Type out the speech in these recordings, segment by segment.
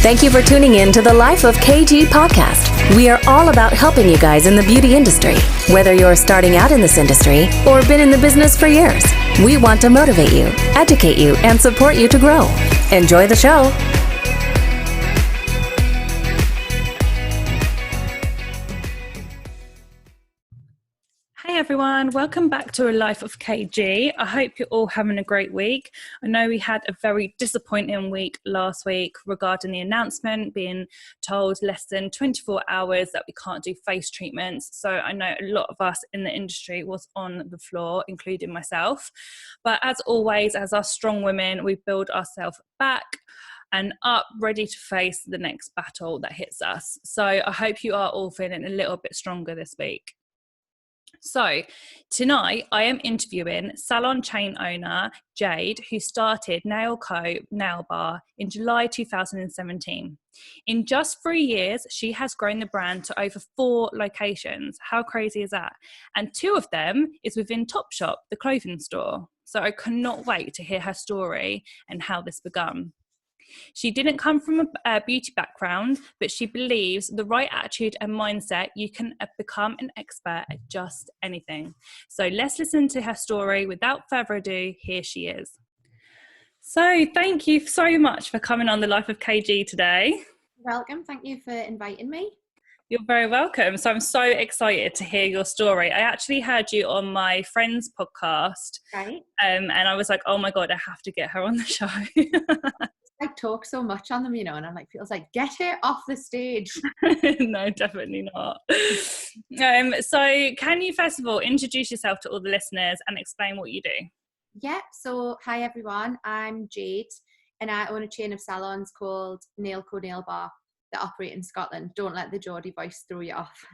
Thank you for tuning in to the Life of KG podcast. We are all about helping you guys in the beauty industry. Whether you're starting out in this industry or been in the business for years, we want to motivate you, educate you, and support you to grow. Enjoy the show. Hey everyone, welcome back to A Life of KG. I hope you're all having a great week. I know we had a very disappointing week last week regarding the announcement being told less than 24 hours that we can't do face treatments. So I know a lot of us in the industry was on the floor, including myself. But as always, as our strong women, we build ourselves back and up, ready to face the next battle that hits us. So I hope you are all feeling a little bit stronger this week. So tonight I am interviewing Salon chain owner Jayd, who started Nailco Nail Bar in July 2017. In just 3 years, she has grown the brand to over 4 locations. How crazy is that? And 2 of them is within TOPSHOP, the clothing store. So I cannot wait to hear her story and how this began. She didn't come from a beauty background, but she believes the right attitude and mindset, you can become an expert at just anything. So let's listen to her story. Without further ado, here she is. So thank you so much for coming on The Life of KG today. Welcome. Thank you for inviting me. You're very welcome. So I'm so excited to hear your story. I actually heard you on my friend's podcast. Right. And I was like, oh my God, I have to get her on the show. I talk so much on them, and I'm like, feels like, get her off the stage. No, definitely not. So can you first of all introduce yourself to all the listeners and explain what you do? Yeah. So hi everyone, I'm Jayd and I own a chain of salons called Nailco Nail Bar that operate in Scotland. Don't let the Geordie voice throw you off.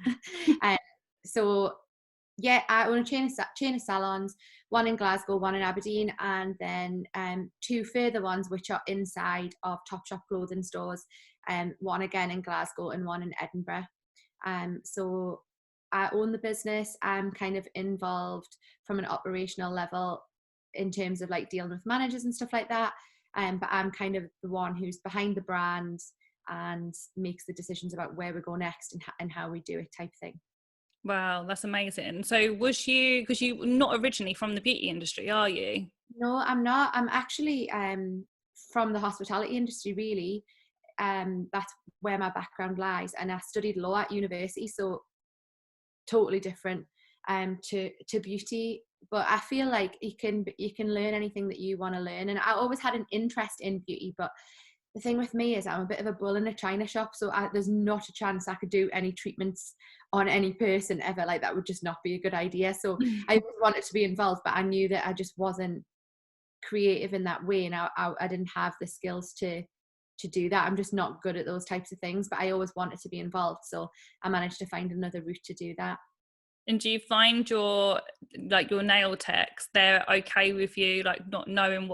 So yeah, I own a chain of salons, one in Glasgow, one in Aberdeen, and then 2 further ones which are inside of TOPSHOP clothing stores, one again in Glasgow and one in Edinburgh. So I own the business. I'm kind of involved from an operational level in terms of like dealing with managers and stuff like that. But I'm kind of the one who's behind the brand and makes the decisions about where we go next and how we do it type thing. Wow, that's amazing. So was you, because you're not originally from the beauty industry, are you? No, I'm not. I'm actually from the hospitality industry, really. That's where my background lies. And I studied law at university, so totally different to beauty. But I feel like you can learn anything that you want to learn. And I always had an interest in beauty, but the thing with me is I'm a bit of a bull in a china shop, so there's not a chance I could do any treatments on any person ever. Like, that would just not be a good idea. So I always wanted to be involved, but I knew that I just wasn't creative in that way, and I didn't have the skills to do that. I'm just not good at those types of things, but I always wanted to be involved, so I managed to find another route to do that. And do you find your nail techs, they're okay with you, like not knowing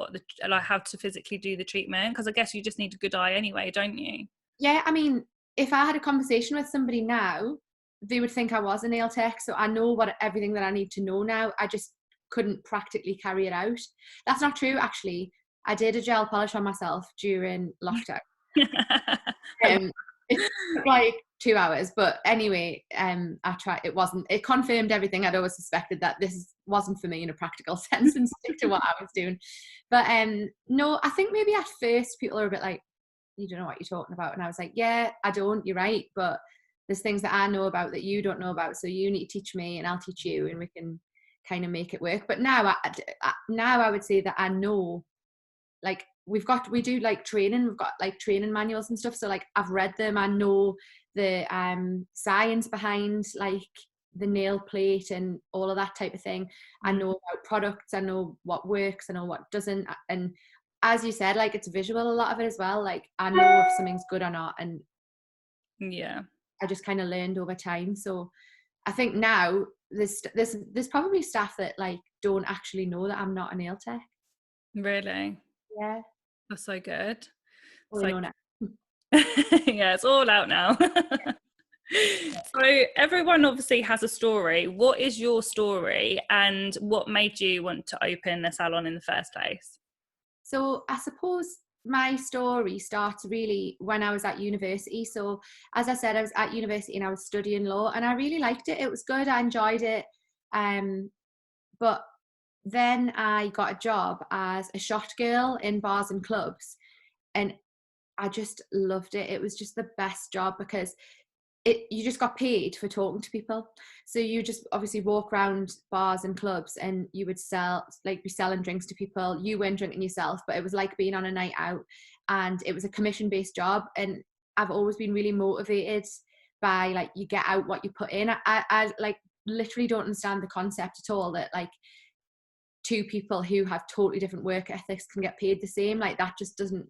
how to physically do the treatment? Because I guess you just need a good eye anyway, don't you? Yeah, I mean, if I had a conversation with somebody now, they would think I was a nail tech. So I know everything that I need to know now. I just couldn't practically carry it out. That's not true, actually. I did a gel polish on myself during lockdown. It took like 2 hours, but anyway, I tried. It confirmed everything I'd always suspected, that this wasn't for me in a practical sense, and stick to what I was doing. But no, I think maybe at first people are a bit like, you don't know what you're talking about, and I was like, yeah, I don't, you're right, but there's things that I know about that you don't know about, so you need to teach me and I'll teach you, and we can kind of make it work. But now I would say that I know, like, we do like training, we've got like training manuals and stuff, so like I've read them. I know the science behind like the nail plate and all of that type of thing. I know about products, I know what works, I know what doesn't, and as you said, like, it's visual, a lot of it as well. Like, I know if something's good or not, and yeah, I just kind of learned over time. So I think now there's probably staff that like don't actually know that I'm not a nail tech. Really? Yeah, That's so good. well, So, know now. yeah, it's all out now. So everyone obviously has a story. What is your story, and what made you want to open a salon in the first place? So I suppose my story starts really when I was at university. So as I said, I was at university and I was studying law, and I really liked it. It was good. I enjoyed it. But then I got a job as a shot girl in bars and clubs, and I just loved it. It was just the best job because you just got paid for talking to people. So you just obviously walk around bars and clubs and you would be selling drinks to people. You weren't drinking yourself, but it was like being on a night out, and it was a commission-based job. And I've always been really motivated by like, you get out what you put in. I like literally don't understand the concept at all that like two people who have totally different work ethics can get paid the same. Like that just doesn't,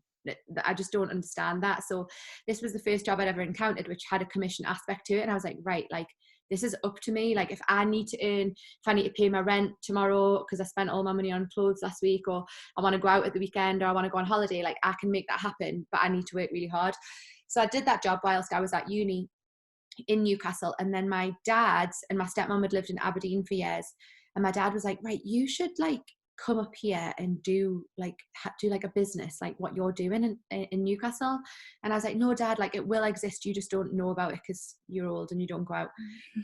I just don't understand that. So this was the first job I'd ever encountered which had a commission aspect to it, and I was like, right, like this is up to me. Like if I need to pay my rent tomorrow because I spent all my money on clothes last week, or I want to go out at the weekend, or I want to go on holiday, like I can make that happen, but I need to work really hard. So I did that job whilst I was at uni in Newcastle. And then my dad and my stepmom had lived in Aberdeen for years, and my dad was like, right, you should like come up here and do like a business like what you're doing in Newcastle. And I was like, no dad, like it will exist, you just don't know about it because you're old and you don't go out.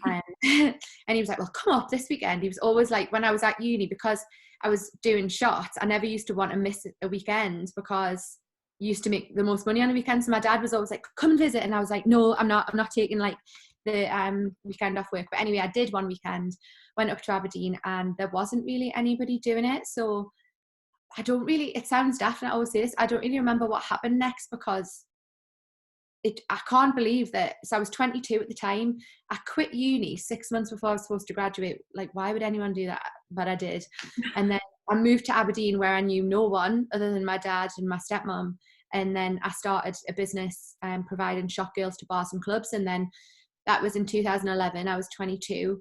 And he was like, well, come up this weekend. He was always like, when I was at uni, because I was doing shots, I never used to want to miss a weekend because you used to make the most money on the weekend. So my dad was always like, come and visit. And I was like, no, I'm not taking like the weekend off work. But anyway, I did one weekend, went up to Aberdeen, and there wasn't really anybody doing it. So I don't really, it sounds daft and I always say this, I don't really remember what happened next, because I can't believe that. So I was 22 at the time. I quit uni 6 months before I was supposed to graduate. Like, why would anyone do that? But I did. And then I moved to Aberdeen, where I knew no one other than my dad and my stepmom. And then I started a business providing shot girls to bars and clubs. And then that was in 2011. I was 22.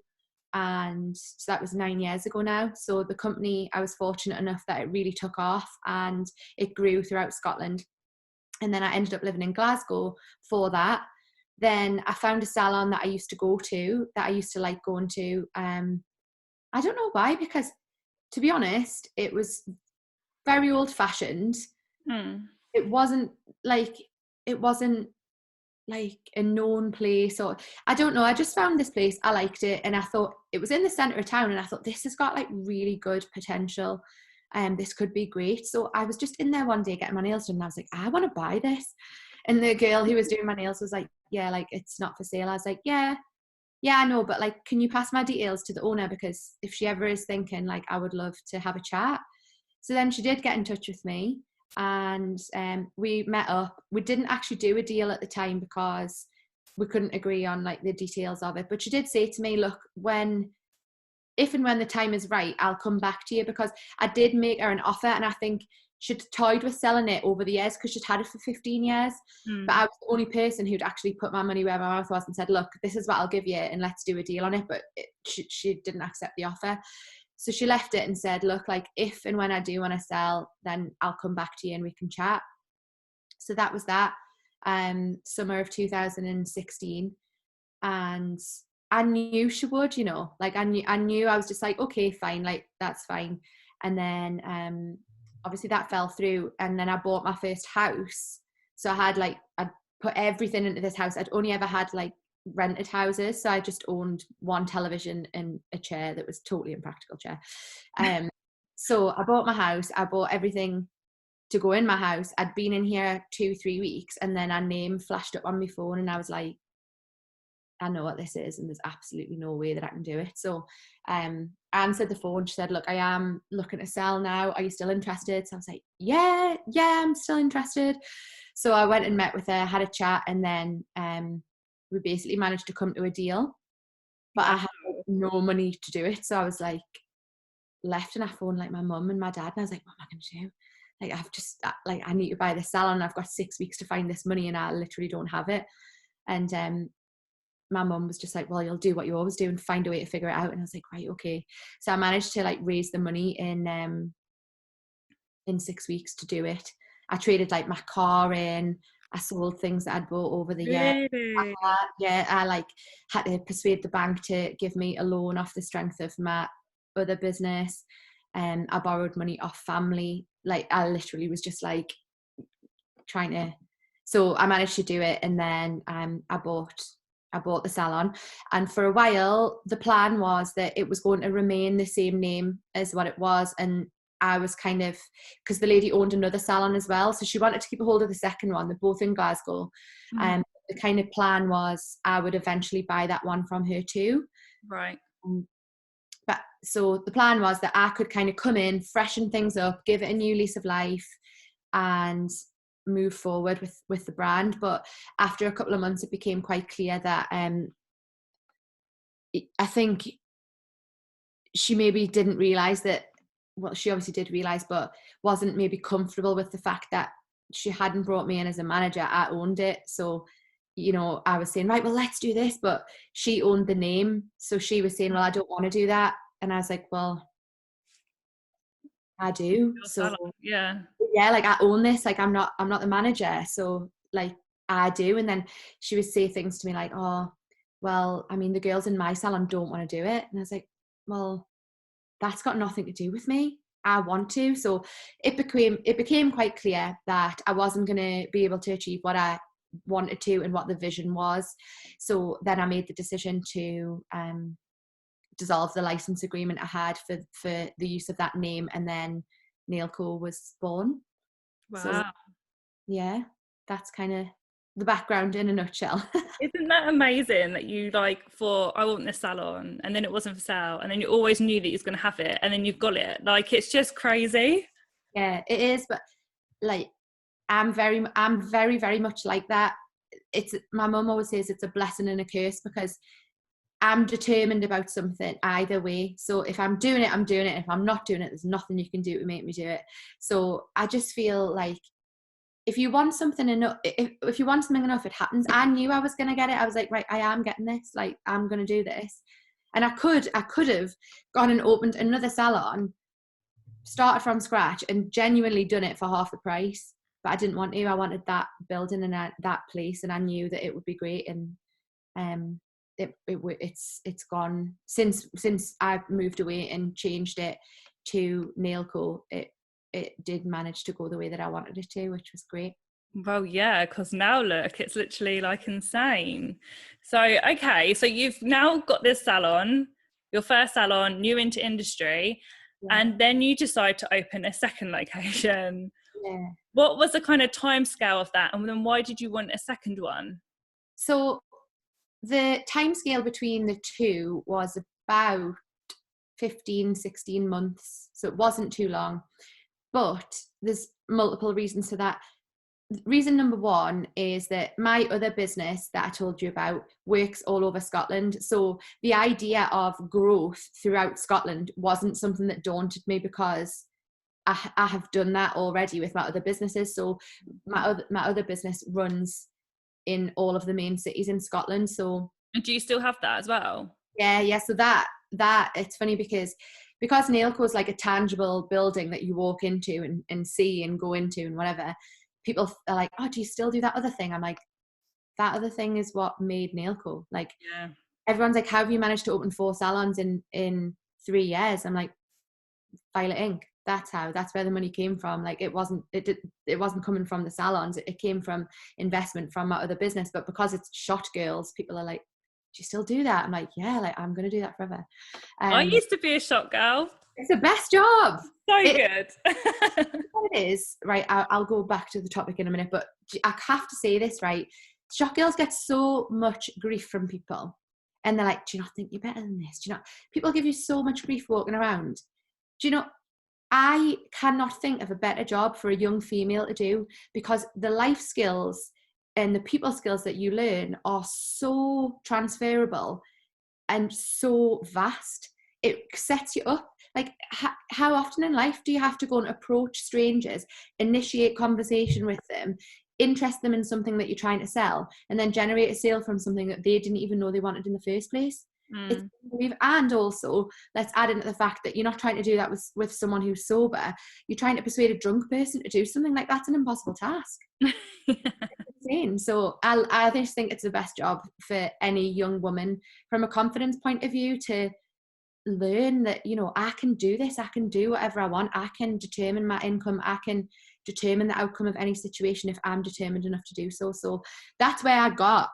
And so that was 9 years ago now. So the company, I was fortunate enough that it really took off and it grew throughout Scotland. And then I ended up living in Glasgow for that. Then I found a salon that I used to go to, that I used to like going to. I don't know why, because to be honest, it was very old fashioned. It wasn't like a known place, or I don't know. I just found this place. I liked it. And I thought it was in the centre of town. And I thought this has got like really good potential. This could be great. So I was just in there one day getting my nails done, and I was like, I want to buy this. And the girl who was doing my nails was like, yeah, like it's not for sale. I was like, yeah, I know, but like, can you pass my details to the owner? Because if she ever is thinking, like, I would love to have a chat. So then she did get in touch with me, and we met up. We didn't actually do a deal at the time because we couldn't agree on like the details of it. But she did say to me, look, if and when the time is right, I'll come back to you, because I did make her an offer, and I think she'd toyed with selling it over the years because she'd had it for 15 years. But I was the only person who'd actually put my money where my mouth was and said, look, this is what I'll give you and let's do a deal on it. But she didn't accept the offer. So she left it and said, look, like if and when I do want to sell, then I'll come back to you and we can chat. So that was that, summer of 2016. And I knew she would, you know, like I knew I was just like, okay, fine, like that's fine. And then obviously that fell through, and then I bought my first house. So I'd put everything into this house. I'd only ever had like rented houses, so I just owned one television and a chair that was totally impractical chair. So I bought my house, I bought everything to go in my house. I'd been in here 2-3 weeks, and then her name flashed up on my phone, and I was like, I know what this is, and there's absolutely no way that I can do it. So I answered the phone. She said, look, I am looking to sell now. Are you still interested? So I was like, yeah, I'm still interested. So I went and met with her, had a chat, and then we basically managed to come to a deal. But I had no money to do it. So I was like, left, and I phoned like my mum and my dad, and I was like, what am I going to do? Like, I've just, like, I need to buy this salon. I've got 6 weeks to find this money, and I literally don't have it. And my mum was just like, well, you'll do what you always do and find a way to figure it out. And I was like, right, okay. So I managed to like raise the money in 6 weeks to do it. I traded like my car in. I sold things that I'd bought over the year. I like had to persuade the bank to give me a loan off the strength of my other business. I borrowed money off family. Like, I literally was just like trying to, so I managed to do it. And then I bought the salon, and for a while the plan was that it was going to remain the same name as what it was. And I was kind of, because the lady owned another salon as well, so she wanted to keep a hold of the second one. They're both in Glasgow. The kind of plan was I would eventually buy that one from her too. Right. But so the plan was that I could kind of come in, freshen things up, give it a new lease of life, and move forward with the brand. But after a couple of months, it became quite clear that I think she maybe didn't realize that, well, she obviously did realize, but wasn't maybe comfortable with the fact that she hadn't brought me in as a manager. I owned it. So, you know, I was saying, right, well, let's do this. But she owned the name. So she was saying, well, I don't want to do that. And I was like, well, I do. So yeah, like, I own this. Like, I'm not the manager. So like, I do. And then she would say things to me like, oh, well, I mean, the girls in my salon don't want to do it. And I was like, well, that's got nothing to do with me. I want to. So it became quite clear that I wasn't going to be able to achieve what I wanted to and what the vision was. So then I made the decision to dissolve the license agreement I had for the use of that name, and then Nailco was born. wow. So yeah, that's kind of the background in a nutshell. Isn't that amazing that you like thought, I want this salon, and then it wasn't for sale, and then you always knew that you was going to have it, and then you've got it? Like, it's just crazy. Yeah, it is. But like, I'm very much like that. It's, my mum always says it's a blessing and a curse, because I'm determined about something either way. So if I'm doing it, I'm doing it. If I'm not doing it, there's nothing you can do to make me do it. So I just feel like, if you want something enough, if you want something enough, it happens. I knew I was going to get it. I was like, right, I am getting this. Like, I'm going to do this. And I could have gone and opened another salon, started from scratch, and genuinely done it for half the price. But I didn't want to. I wanted that building and that place, and I knew that it would be great. And it's gone since I've moved away and changed it to Nailco. It did manage to go the way that I wanted it to, which was great. Well, yeah, because now look, it's literally like insane. So, okay, so you've now got this salon, your first salon, new into industry, and then you decide to open a second location. Yeah. What was the kind of time scale of that? And then why did you want a second one? So the time scale between the two was about 15-16 months. So it wasn't too long. But there's multiple reasons to that. Reason number one is that my other business that I told you about works all over Scotland. So the idea of growth throughout Scotland wasn't something that daunted me, because I have done that already with my other businesses. So my other business runs in all of the main cities in Scotland. So, and do you still have that as well? Yeah. So that it's funny because Nailco is like a tangible building that you walk into and see and go into and whatever. People are like, oh, do you still do that other thing? I'm like, that other thing is what made Nailco. Like, yeah. Everyone's like, how have you managed to open 4 salons in 3 years? I'm like, Violet Ink. That's how. That's where the money came from. Like, it wasn't coming from the salons. It came from investment from my other business. But because it's Shot Girls, people are like, do you still do that? I'm like, yeah, like, I'm going to do that forever. I used to be a shot girl. It's the best job. So good. What it is, right? I'll go back to the topic in a minute, but I have to say this, right? Shot girls get so much grief from people, and they're like, do you not think you're better than this? Do you not? People give you so much grief walking around. Do you know, I cannot think of a better job for a young female to do, because the life skills and the people skills that you learn are so transferable and so vast. It sets you up. Like, how often in life do you have to go and approach strangers, initiate conversation with them, interest them in something that you're trying to sell, and then generate a sale from something that they didn't even know they wanted in the first place? It's, and also, let's add into the fact that you're not trying to do that with someone who's sober. You're trying to persuade a drunk person to do something. Like, that's an impossible task. It's insane. So I just think it's the best job for any young woman from a confidence point of view, to learn that, you know, I can do this, I can do whatever I want, I can determine my income, I can determine the outcome of any situation if I'm determined enough to do so. So that's where I got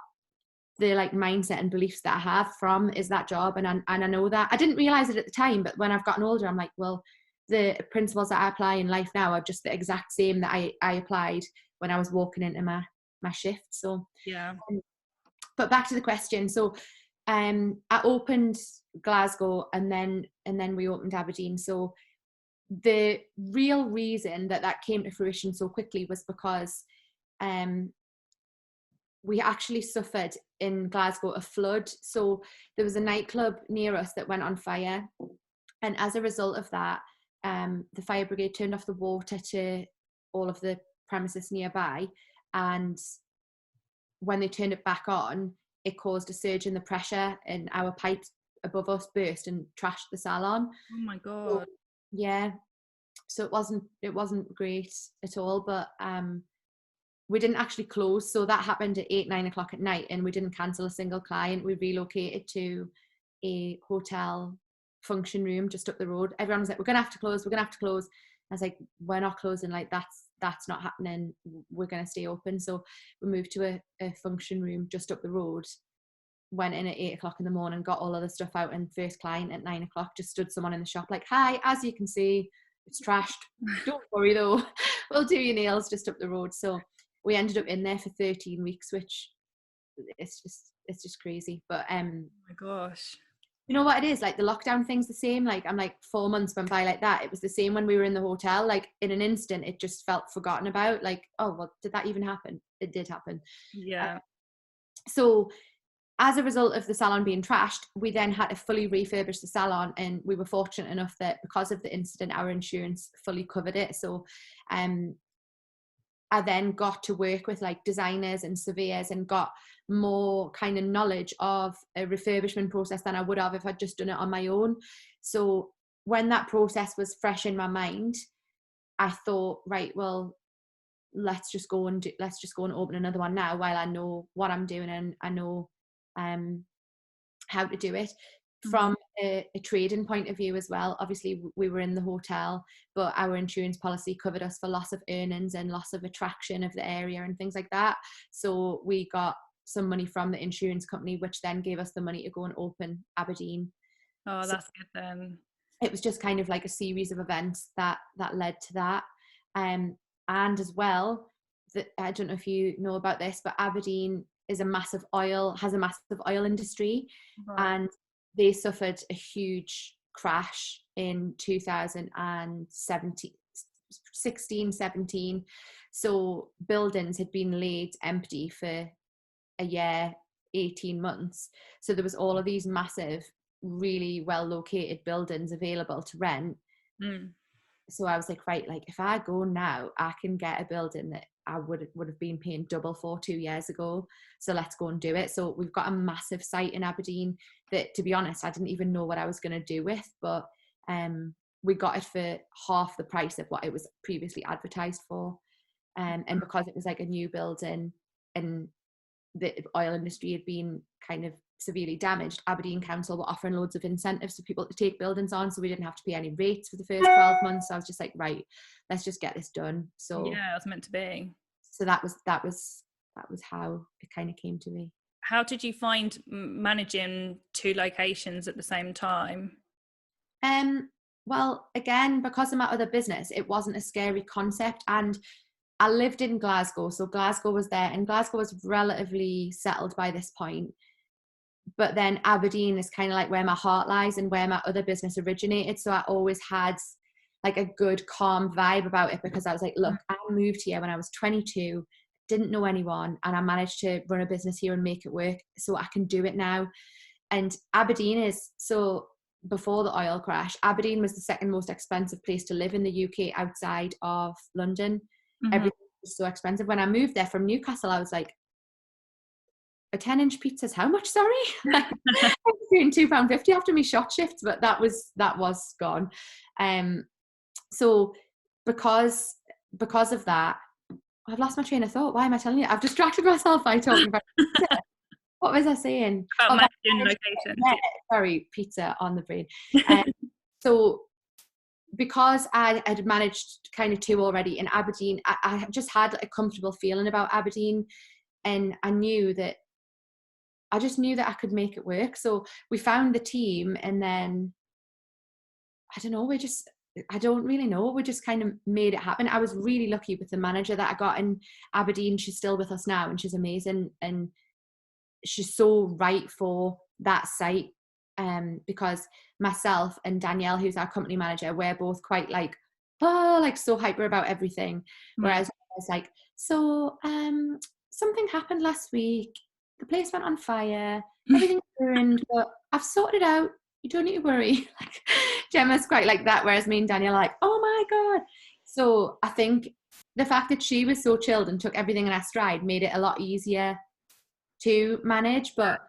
the like mindset and beliefs that I have from, is that job. And I know that I didn't realize it at the time, but when I've gotten older, I'm like, well, the principles that I apply in life now are just the exact same that I applied when I was walking into my shift. So yeah. But back to the question. So I opened Glasgow and then we opened Aberdeen. So the real reason that came to fruition so quickly was because we actually suffered in Glasgow a flood. So there was a nightclub near us that went on fire. And as a result of that, the fire brigade turned off the water to all of the premises nearby. And when they turned it back on, it caused a surge in the pressure, and our pipes above us burst and trashed the salon. Oh my God. So, yeah. So it wasn't great at all, but we didn't actually close. So that happened at 8-9 o'clock at night, and we didn't cancel a single client. We relocated to a hotel function room just up the road. Everyone was like, we're gonna have to close. I was like, we're not closing. Like that's not happening. We're gonna stay open. So we moved to a function room just up the road, went in at 8 o'clock in the morning, got all of the stuff out, and first client at 9 o'clock, just stood someone in the shop like, hi, as you can see, it's trashed. Don't worry though, we'll do your nails just up the road. So we ended up in there for 13 weeks, which it's just crazy. But oh my gosh. You know what it is? Like the lockdown thing's the same. Like I'm like 4 months went by like that. It was the same when we were in the hotel. Like in an instant, it just felt forgotten about. Like, oh, well, did that even happen? It did happen. Yeah. So as a result of the salon being trashed, we then had to fully refurbish the salon, and we were fortunate enough that because of the incident, our insurance fully covered it. So I then got to work with like designers and surveyors and got more kind of knowledge of a refurbishment process than I would have if I'd just done it on my own. So when that process was fresh in my mind, I thought, right, well, let's just go and open another one now while I know what I'm doing and I know how to do it. From a trading point of view as well, obviously we were in the hotel, but our insurance policy covered us for loss of earnings and loss of attraction of the area and things like that. So we got some money from the insurance company, which then gave us the money to go and open Aberdeen. Oh, that's good then. It was just kind of like a series of events that led to that. And as well, I don't know if you know about this, but Aberdeen has a massive oil industry. Right. And they suffered a huge crash in 2017. So buildings had been laid empty for a year, 18 months. So there was all of these massive, really well located buildings available to rent. So I was like, right, like if I go now, I can get a building that I would have been paying double for 2 years ago. So let's go and do it. So we've got a massive site in Aberdeen that, to be honest, I didn't even know what I was going to do with, but we got it for half the price of what it was previously advertised for. And because it was like a new building and the oil industry had been kind of severely damaged, Aberdeen Council were offering loads of incentives for people to take buildings on, so we didn't have to pay any rates for the first 12 months. So I was just like, right, let's just get this done. So yeah, it was meant to be. So that was how it kind of came to me. How did you find managing 2 locations at the same time? Well, again, because of my other business, it wasn't a scary concept, and I lived in Glasgow, so Glasgow was there, and Glasgow was relatively settled by this point. But then Aberdeen is kind of like where my heart lies and where my other business originated. So I always had like a good, calm vibe about it, because I was like, look, I moved here when I was 22, didn't know anyone, and I managed to run a business here and make it work. So I can do it now. And Aberdeen is, so before the oil crash, Aberdeen was the second most expensive place to live in the UK outside of London. Everything was so expensive. When I moved there from Newcastle, I was like, a 10-inch pizza's how much, sorry? I was paying £2.50 after my shot shifts, but that was gone. So because of that, I've lost my train of thought. Why am I telling you? I've distracted myself by talking about pizza. What was I saying? About managing managing- locations. Yeah, sorry, pizza on the brain. So because I had managed kind of 2 already in Aberdeen, I just had a comfortable feeling about Aberdeen, and I just knew that I could make it work. So we found the team, and then I don't know, I don't really know. We just kind of made it happen. I was really lucky with the manager that I got in Aberdeen. She's still with us now, and she's amazing. And she's so right for that site. Because myself and Danielle, who's our company manager, we're both quite like so hyper about everything. Whereas I was like, something happened last week. The place went on fire. Everything's ruined, but I've sorted it out. You don't need to worry. Like, Gemma's quite like that, whereas me and Danielle are like, oh my God. So I think the fact that she was so chilled and took everything in her stride made it a lot easier to manage. But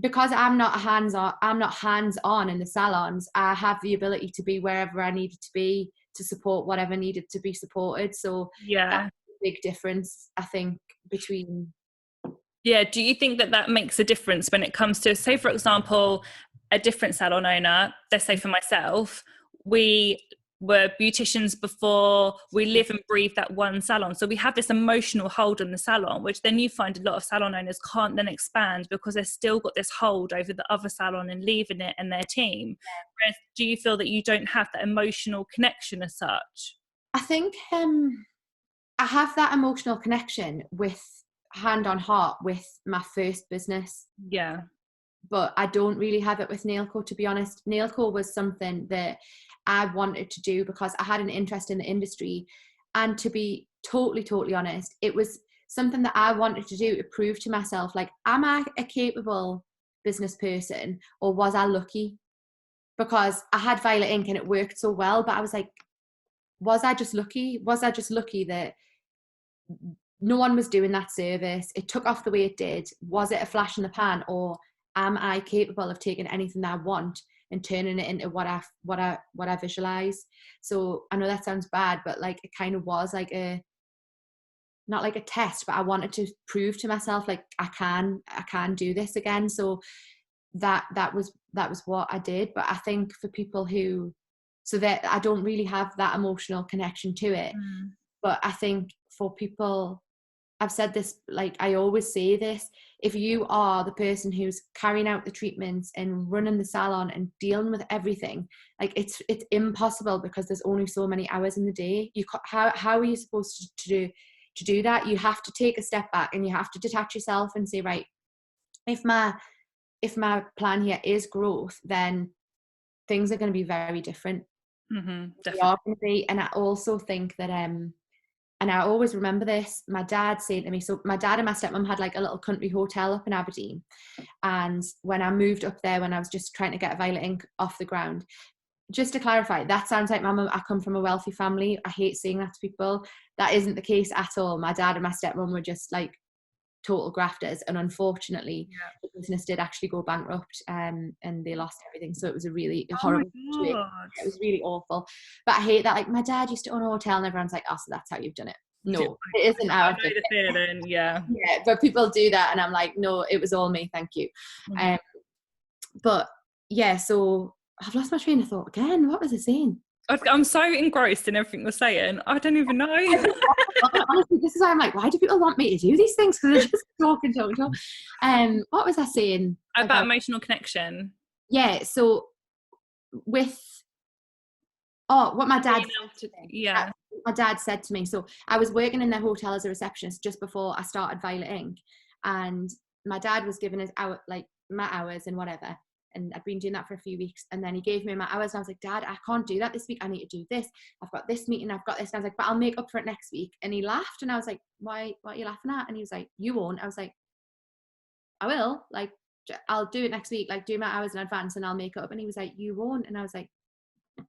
because I'm not hands-on in the salons, I have the ability to be wherever I needed to be to support whatever needed to be supported. So that's a big difference, I think, between. Yeah, do you think that makes a difference when it comes to, say, for example, a different salon owner? Let's say for myself, we were beauticians before, we live and breathe that one salon. So we have this emotional hold on the salon, which then you find a lot of salon owners can't then expand because they've still got this hold over the other salon and leaving it and their team. Whereas, do you feel that you don't have that emotional connection as such? I think I have that emotional connection with hand on heart with my first business. Yeah. But I don't really have it with Nailco, to be honest. Nailco was something that I wanted to do because I had an interest in the industry. And to be totally honest, it was something that I wanted to do to prove to myself, like, am I a capable business person, or was I lucky? Because I had Violet Ink and it worked so well, but I was like, was I just lucky? Was I just lucky that no one was doing that service? It took off the way it did. Was it a flash in the pan, or am I capable of taking anything that I want and turning it into what I visualize? So I know that sounds bad, but like, it kind of was like not like a test, but I wanted to prove to myself, like, I can do this again. So that was what I did. But I think for people so that I don't really have that emotional connection to it. But I think for people, I've said this, like, I always say this, if you are the person who's carrying out the treatments and running the salon and dealing with everything, like, it's impossible, because there's only so many hours in the day. How are you supposed to do that? You have to take a step back and you have to detach yourself and say, right, if my plan here is growth, then things are going to be very different. Definitely. They are going to be. And I also think that and I always remember this, my dad saying to me, so my dad and my stepmom had like a little country hotel up in Aberdeen. And when I moved up there, when I was just trying to get Violet Ink off the ground, just to clarify, that sounds like I come from a wealthy family. I hate saying that to people. That isn't the case at all. My dad and my stepmom were just like total grafters. And unfortunately, the business did actually go bankrupt, and they lost everything. So it was a really horrible situation. It was really awful. But I hate that. Like, my dad used to own a hotel and everyone's like, oh, so that's how you've done it. No, it isn't how I've done it. Yeah, but people do that. And I'm like, no, it was all me. Thank you. But yeah, so I've lost my train of thought again. What was I saying? I'm so engrossed in everything you're saying. I don't even know. Honestly, this is why I'm like, why do people want me to do these things? Because they're just talking. What was I saying? About emotional connection. Yeah, so with what my dad my dad said to me. So I was working in their hotel as a receptionist just before I started Violet Ink, and my dad was giving us my hours and whatever. And I'd been doing that for a few weeks, and then he gave me my hours, and I was like, Dad, I can't do that this week. I need to do this. I've got this meeting. I've got this. And I was like, but I'll make up for it next week. And he laughed, and I was like, why? What are you laughing at? And he was like, you won't. I was like, I will. Like, I'll do it next week. Like, do my hours in advance, and I'll make it up. And he was like, you won't. And I was like,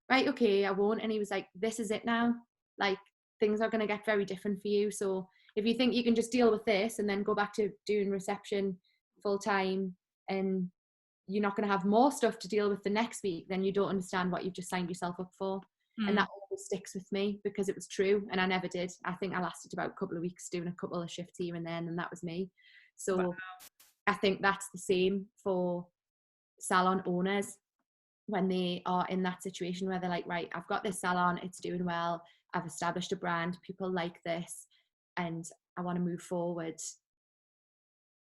right, okay, I won't. And he was like, this is it now. Like, things are going to get very different for you. So if you think you can just deal with this and then go back to doing reception full time, and you're not going to have more stuff to deal with the next week, then you don't understand what you've just signed yourself up for. And that always sticks with me, because it was true, and I never did. I think I lasted about a couple of weeks doing a couple of shifts here and then, and that was me. So I think that's the same for salon owners when they are in that situation where they're like, right, I've got this salon, it's doing well, I've established a brand, people like this, and I want to move forward.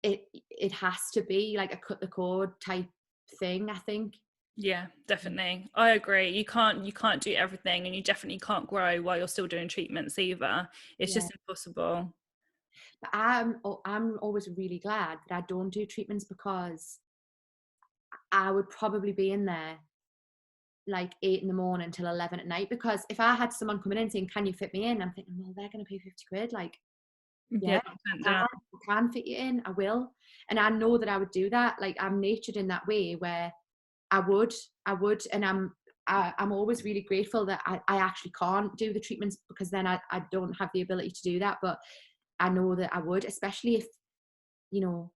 It has to be like a cut the cord type thing, I think. Yeah, definitely. I agree. You can't do everything, and you definitely can't grow while you're still doing treatments either. It's just impossible. But I'm always really glad that I don't do treatments, because I would probably be in there like 8 a.m. till 11 at night, because if I had someone coming in saying, can you fit me in, I'm thinking, well, they're going to pay 50 quid, like, yeah, I can fit you in, I will. And I know that I would do that. Like, I'm natured in that way where I would, and I'm always really grateful that I actually can't do the treatments, because then I don't have the ability to do that. But I know that I would, especially if, you know,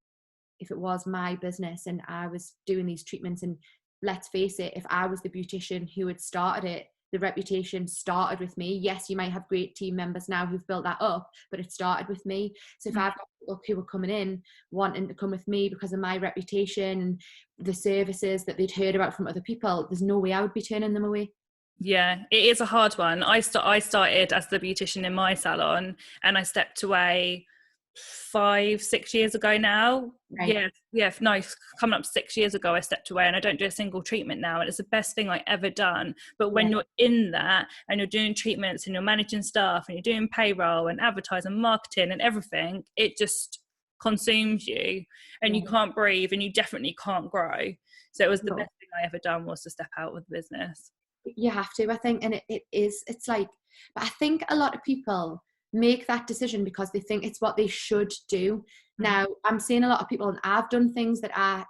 if it was my business and I was doing these treatments. And let's face it, if I was the beautician who had started it, the reputation started with me. Yes, you might have great team members now who've built that up, but it started with me. So if I've got people who are coming in wanting to come with me because of my reputation and the services that they'd heard about from other people, there's no way I would be turning them away. Yeah, it is a hard one. I started as the beautician in my salon, and I stepped away 5-6 years ago now. Right. No, coming up 6 years ago I stepped away, and I don't do a single treatment now, and it's the best thing I ever done. But when you're in that and you're doing treatments and you're managing staff and you're doing payroll and advertising, marketing and everything, it just consumes you, and you can't breathe, and you definitely can't grow. So it was the best thing I ever done, was to step out of the business. You have to, I think. And it's like, but I think a lot of people make that decision because they think it's what they should do. Now, I'm seeing a lot of people, and I've done things that I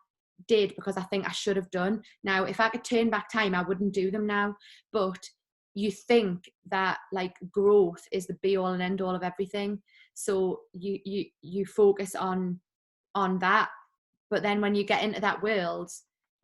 did because I think I should have done. Now, if I could turn back time, I wouldn't do them now. But you think that like growth is the be all and end all of everything, so you focus on that. But then when you get into that world,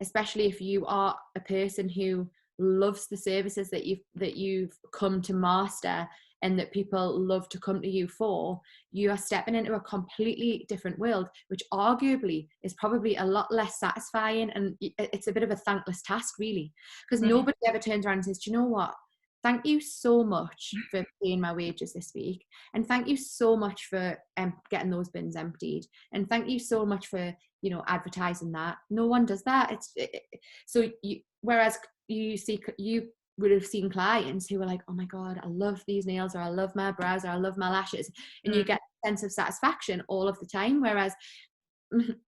especially if you are a person who loves the services that you've come to master and that people love to come to you for, you are stepping into a completely different world, which arguably is probably a lot less satisfying, and it's a bit of a thankless task, really, because nobody ever turns around and says, do you know what, thank you so much for paying my wages this week, and thank you so much for getting those bins emptied, and thank you so much for, you know, advertising that. No one does that. Whereas you would have seen clients who were like, oh my God, I love these nails, or I love my brows, or I love my lashes, and you get a sense of satisfaction all of the time. Whereas,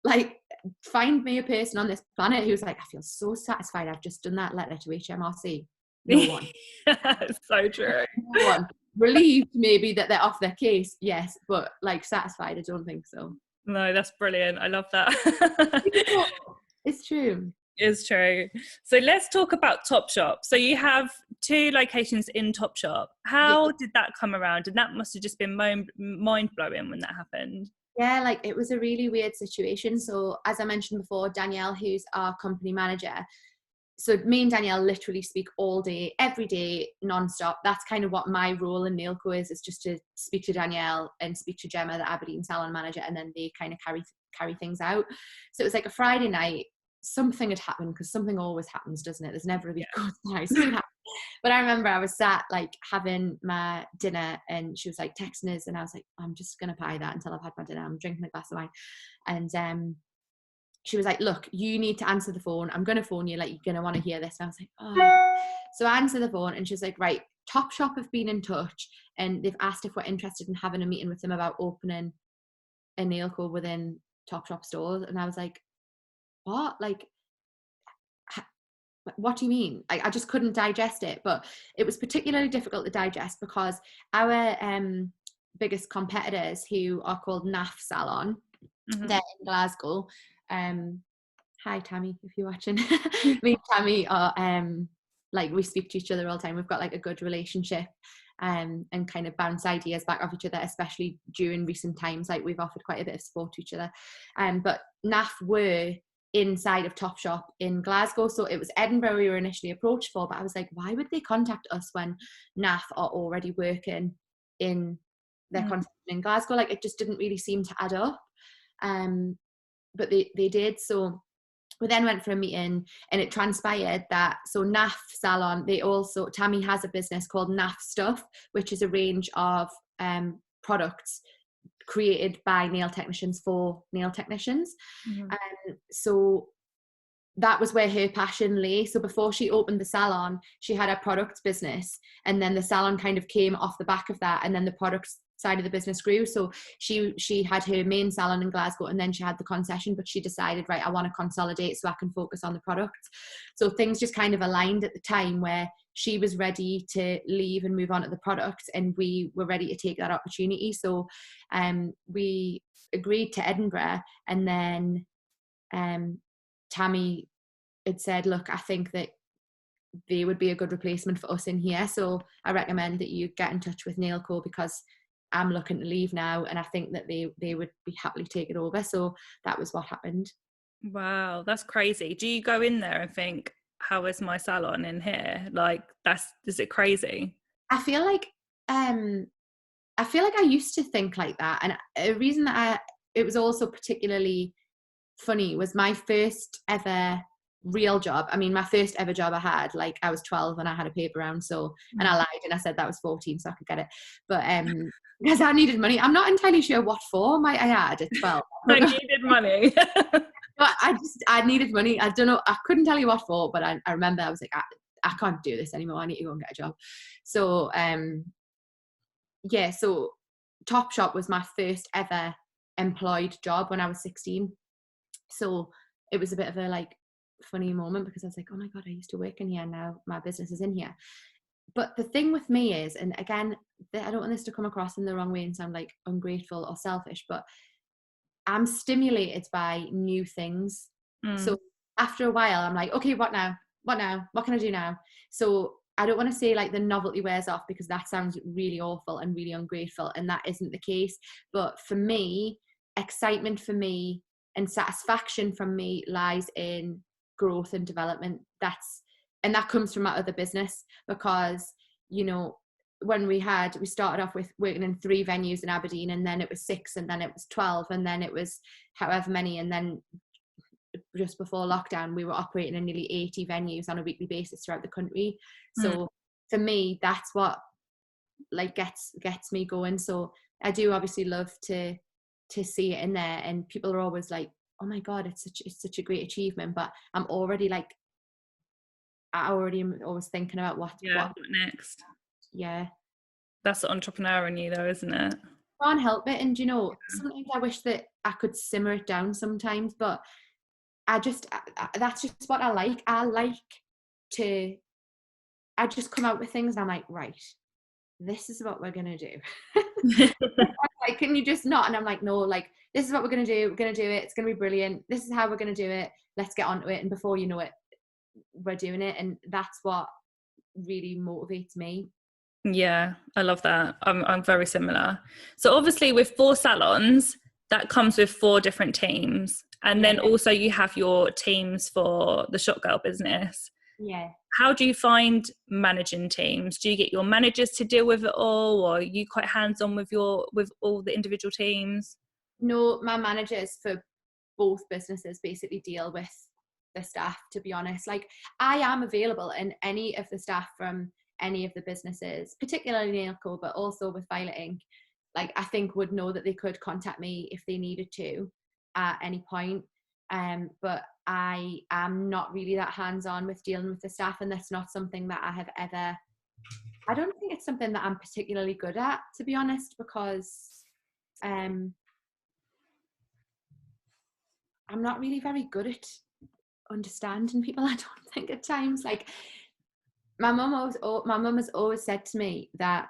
like, find me a person on this planet who's like, I feel so satisfied, I've just done that letter to HMRC. No one. So true. No one. Relieved maybe that they're off their case, yes, but like satisfied, I don't think so. No, that's brilliant. I love that. It's true. It's true. So let's talk about TOPSHOP. So you have 2 locations in TOPSHOP. How did that come around? And that must have just been mind-blowing when that happened. Yeah, like, it was a really weird situation. So as I mentioned before, Danielle, who's our company manager, so me and Danielle literally speak all day, every day, non-stop. That's kind of what my role in Nailco is just to speak to Danielle and speak to Gemma, the Aberdeen salon manager, and then they kind of carry things out. So it was like a Friday night, something had happened, because something always happens, doesn't it? There's never a week goes by. But I remember I was sat like having my dinner, and she was like texting us, and I was like, I'm just gonna buy that until I've had my dinner. I'm drinking a glass of wine. And she was like, look, you need to answer the phone. I'm gonna phone you, like, you're gonna want to hear this. And I was like, oh. So I answered the phone, and she's like, right, TOPSHOP have been in touch, and they've asked if we're interested in having a meeting with them about opening a Nailco within TOPSHOP stores. And I was like, what? Like, what do you mean? I just couldn't digest it. But it was particularly difficult to digest because our biggest competitors, who are called NAF Salon, they're in Glasgow. Hi Tammy, if you're watching. Me and Tammy are like, we speak to each other all the time. We've got like a good relationship, and kind of bounce ideas back off each other, especially during recent times. Like, we've offered quite a bit of support to each other. But NAF were inside of TOPSHOP in Glasgow, so it was Edinburgh we were initially approached for. But I was like, why would they contact us when NAF are already working in their concept in Glasgow? Like, it just didn't really seem to add up. but they did. So we then went for a meeting, and it transpired that, so NAF Salon, Tammy has a business called NAF Stuff, which is a range of products created by nail technicians for nail technicians. So that was where her passion lay. So before she opened the salon, she had a products business, and then the salon kind of came off the back of that, and then the products side of the business grew. So she had her main salon in Glasgow, and then she had the concession, but she decided, right, I want to consolidate so I can focus on the products. So things just kind of aligned at the time where she was ready to leave and move on to the products, and we were ready to take that opportunity. So we agreed to Edinburgh, and then Tammy had said, look, I think that they would be a good replacement for us in here, so I recommend that you get in touch with Nailco, because I'm looking to leave now, and I think that they would be happily take it over. So that was what happened. Wow, that's crazy. Do you go in there and think, how is my salon in here? Like, is it crazy? I feel like I used to think like that, and a reason that it was also particularly funny was my first ever real job. I mean, my first ever job I had, like, I was 12 and I had a paper round, so, and I lied and I said that was 14 so I could get it, but because I needed money. I'm not entirely sure what for I had at 12. I needed money. But I needed money. I don't know, I couldn't tell you what for, but I remember I was like, I can't do this anymore, I need to go and get a job. So so TOPSHOP was my first ever employed job when I was 16. So it was a bit of a like funny moment, because I was like, oh my god, I used to work in here, now my business is in here. But the thing with me is, and again, I don't want this to come across in the wrong way and sound like ungrateful or selfish, but I'm stimulated by new things. So after a while I'm like, okay, what now, what can I do now? So I don't want to say like the novelty wears off, because that sounds really awful and really ungrateful, and that isn't the case. But for me, excitement for me and satisfaction from me lies in growth and development. And that comes from my other business, because, you know, when we started off with working in 3 venues in Aberdeen, and then it was 6, and then it was 12, and then it was however many, and then just before lockdown we were operating in nearly 80 venues on a weekly basis throughout the country. So for me, that's what like gets me going. So I do obviously love to see it in there, and people are always like, oh my god, it's such a great achievement, but I'm already like, I already am always thinking about what next. Yeah, that's the entrepreneur in you though, isn't it? Can't help it. And you know, sometimes I wish that I could simmer it down sometimes, but that's just what I like. I just come out with things and I'm like, right, this is what we're gonna do. Like, can you just not? And I'm like, no, like, this is what we're gonna do. We're gonna do it. It's gonna be brilliant. This is how we're gonna do it. Let's get onto it. And before you know it, we're doing it. And that's what really motivates me. Yeah, I love that. I'm very similar. So obviously with 4 salons, that comes with 4 different teams. And then also you have your teams for the Shot Girl business. Yeah. How do you find managing teams? Do you get your managers to deal with it all, or are you quite hands-on with all the individual teams? No, my managers for both businesses basically deal with the staff, to be honest. Like, I am available, and any of the staff from any of the businesses, particularly Nailco, but also with Violet Ink, like, I think would know that they could contact me if they needed to at any point. But I am not really that hands-on with dealing with the staff, and that's not something that I don't think it's something that I'm particularly good at, to be honest, because I'm not really very good at understanding people, I don't think, at times. Like, my mum has always said to me that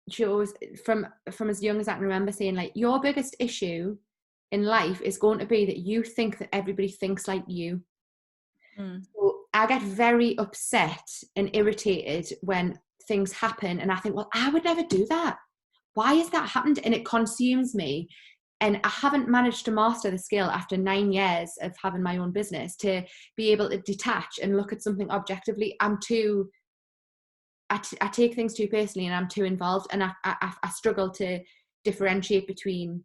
she always, from as young as I can remember, saying, like, your biggest issue in life is going to be that you think that everybody thinks like you. So I get very upset and irritated when things happen, and I think, well, I would never do that. Why has that happened? And it consumes me. And I haven't managed to master the skill after 9 years of having my own business to be able to detach and look at something objectively. I take things too personally, and I'm too involved, and I struggle to differentiate between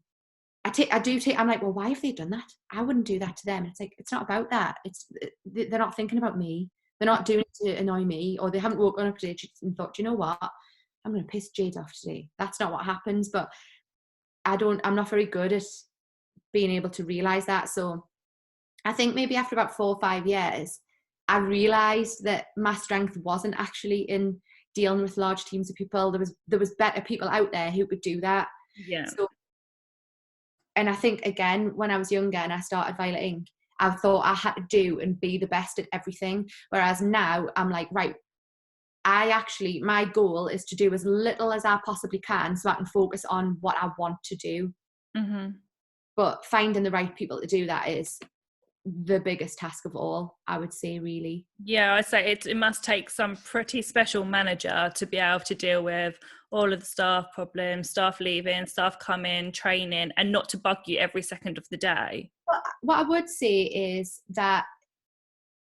I'm like, well, why have they done that? I wouldn't do that to them. It's like, it's not about that. They're not thinking about me. They're not doing it to annoy me, or they haven't woken up today and thought, you know what, I'm going to piss Jayd off today. That's not what happens. But I'm not very good at being able to realize that. So I think maybe after about 4 or 5 years, I realized that my strength wasn't actually in dealing with large teams of people. There was better people out there who could do that. Yeah. So, and I think, again, when I was younger and I started Violet Ink, I thought I had to do and be the best at everything. Whereas now I'm like, right, my goal is to do as little as I possibly can so I can focus on what I want to do. Mm-hmm. But finding the right people to do that is the biggest task of all, I would say, really. Yeah, I'd say it must take some pretty special manager to be able to deal with all of the staff problems, staff leaving, staff coming, training, and not to bug you every second of the day. What I would say is that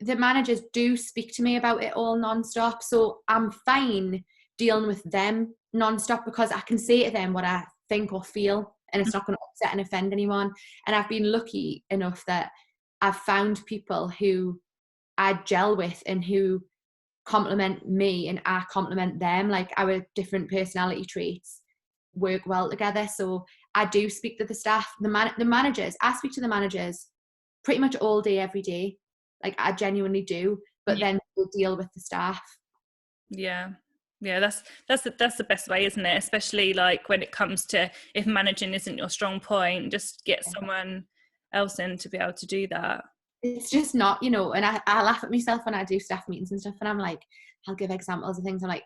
the managers do speak to me about it all non-stop, so I'm fine dealing with them non-stop because I can say to them what I think or feel, and it's not going to upset and offend anyone. And I've been lucky enough that I've found people who I gel with and who compliment me and I compliment them. Like, our different personality traits work well together. So I do speak to the staff, the managers. I speak to the managers pretty much all day, every day. Like, I genuinely do. But then we'll deal with the staff. Yeah. Yeah, that's the best way, isn't it? Especially like when it comes to, if managing isn't your strong point, just get someone else in to be able to do that. It's just not, and I laugh at myself when I do staff meetings and stuff, and I'm like, I'll give examples of things. I'm like,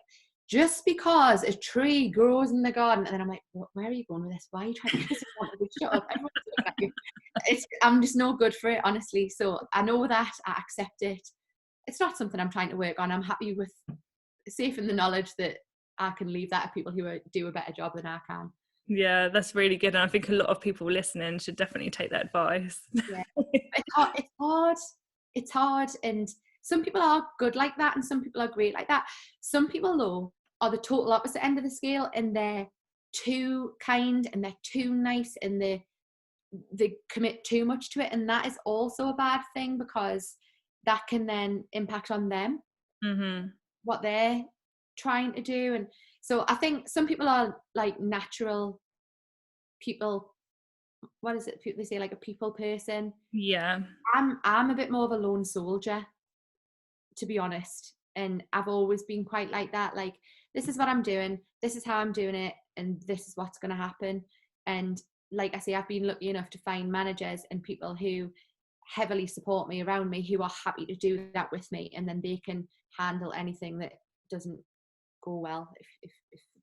just because a tree grows in the garden, and then I'm like, where are you going with this? Why are you trying to shut up? Everyone's looking at you. I'm just no good for it, honestly. So I know that, I accept it. It's not something I'm trying to work on. I'm happy with, safe in the knowledge that I can leave that to people who do a better job than I can. Yeah, that's really good. And I think a lot of people listening should definitely take that advice. Yeah, it's hard. And some people are good like that and some people are great like that. Some people, though, are the total opposite end of the scale, and they're too kind and they're too nice and they commit too much to it. And that is also a bad thing, because that can then impact on them, what they're trying to do. And so I think some people are like natural people. What is it they say, like a people person? Yeah. I'm a bit more of a lone soldier, to be honest, and I've always been quite like that. Like, this is what I'm doing, this is how I'm doing it, and this is what's going to happen. And like I say, I've been lucky enough to find managers and people who heavily support me around me, who are happy to do that with me, and then they can handle anything that doesn't go well, if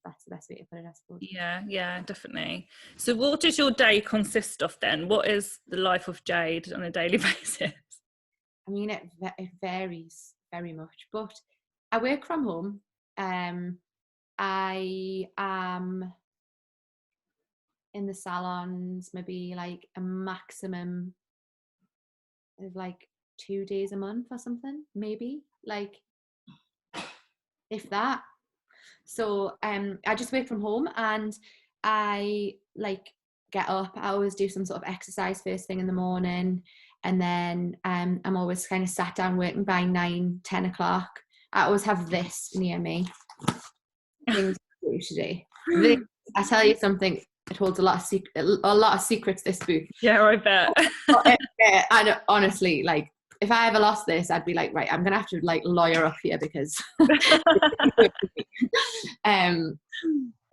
that's the best way to put it, I suppose. Yeah, definitely. So what does your day consist of then? What is the life of Jayd on a daily basis? I mean, it varies very much, but I work from home. I am in the salons maybe like a maximum of like 2 days a month or something, maybe, like, if that. So I just work from home, and I like get up. I always do some sort of exercise first thing in the morning, and then I'm always kind of sat down working by 9-10 o'clock. I always have this near me, things to do today. I tell you something, it holds a lot of secrets, this book. Yeah, I bet. And honestly, like, if I ever lost this, I'd be like, right, I'm gonna have to like lawyer up here, because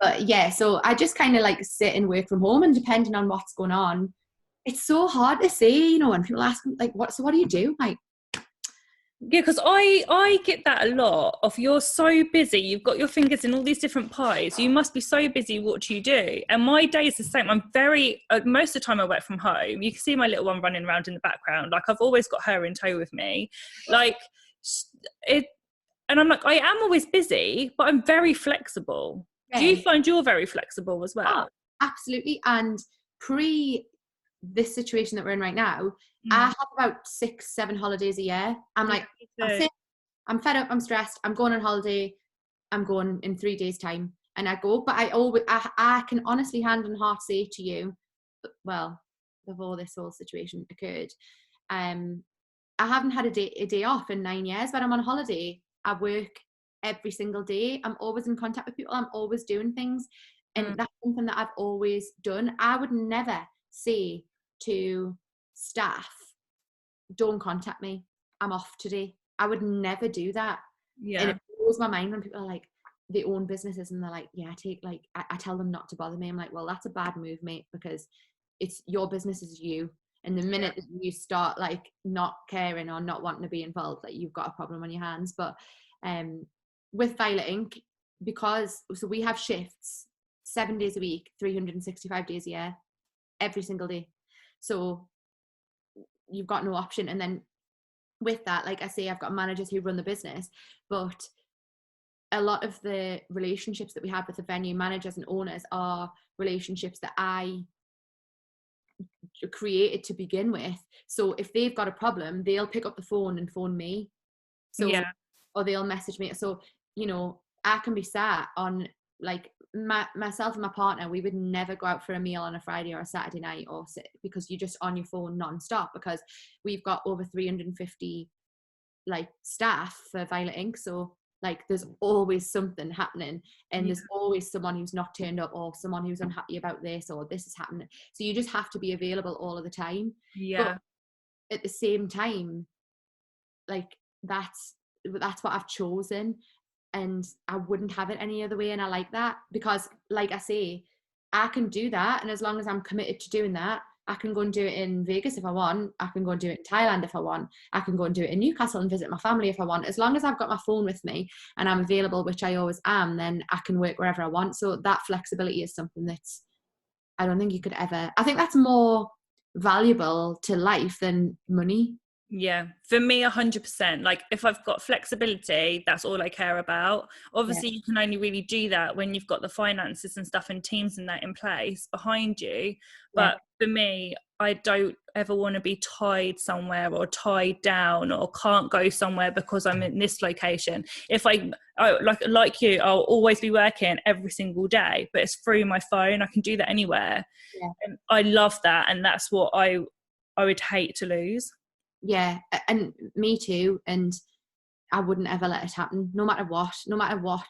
but yeah, so I just kind of like sit and work from home, and depending on what's going on, it's so hard to say, and people ask me like, what do you do? Like, yeah, because I get that a lot of, you're so busy, you've got your fingers in all these different pies, you must be so busy, what do you do? And my day is the same. I'm very most of the time I work from home. You can see my little one running around in the background, like I've always got her in tow with me, like it. And I'm like, I am always busy, but I'm very flexible. Yeah. Do you find you're very flexible as well? Oh, absolutely. And pre this situation that we're in right now, I have about 6-7 holidays a year. I'm like, I'm fed up, I'm stressed, I'm going on holiday, I'm going in 3 days' time, and I go. But I can honestly, hand on heart, say to you, well, before this whole situation occurred, I haven't had a day off in 9 years. When I'm on holiday, I work every single day. I'm always in contact with people. I'm always doing things. And that's something that I've always done. I would never say to staff, don't contact me, I'm off today. I would never do that. Yeah. And it blows my mind when people are like, they own businesses and they're like, yeah, I tell them not to bother me. I'm like, well, that's a bad move, mate, because it's your business is you. And the minute that you start like not caring or not wanting to be involved, like you've got a problem on your hands. But with Violet Ink, so we have shifts 7 days a week, 365 days a year, every single day. So you've got no option. And then with that, like I say, I've got managers who run the business, but a lot of the relationships that we have with the venue managers and owners are relationships that I created to begin with. So if they've got a problem, they'll pick up the phone and phone me. So, or they'll message me. So, you know, I can be sat on, like, myself and my partner, we would never go out for a meal on a Friday or a Saturday night because you're just on your phone non-stop, because we've got over 350 like staff for Violet Ink. So like there's always something happening, and there's always someone who's not turned up, or someone who's unhappy about this, or this is happening. So you just have to be available all of the time. But at the same time, like that's what I've chosen, and I wouldn't have it any other way. And I like that, because like I say, I can do that, and as long as I'm committed to doing that, I can go and do it in Vegas if I want. I can go and do it in Thailand if I want. I can go and do it in Newcastle and visit my family if I want. As long as I've got my phone with me and I'm available, which I always am, then I can work wherever I want. So that flexibility is something that's, I don't think you could ever, I think that's more valuable to life than money. Yeah, for me 100%. Like if I've got flexibility, that's all I care about. Obviously you can only really do that when you've got the finances and stuff and teams and that in place behind you. But for me, I don't ever want to be tied somewhere or tied down or can't go somewhere because I'm in this location. If I like you, I'll always be working every single day, but it's through my phone. I can do that anywhere. And I love that, and that's what I would hate to lose. Yeah, and me too. And I wouldn't ever let it happen, no matter what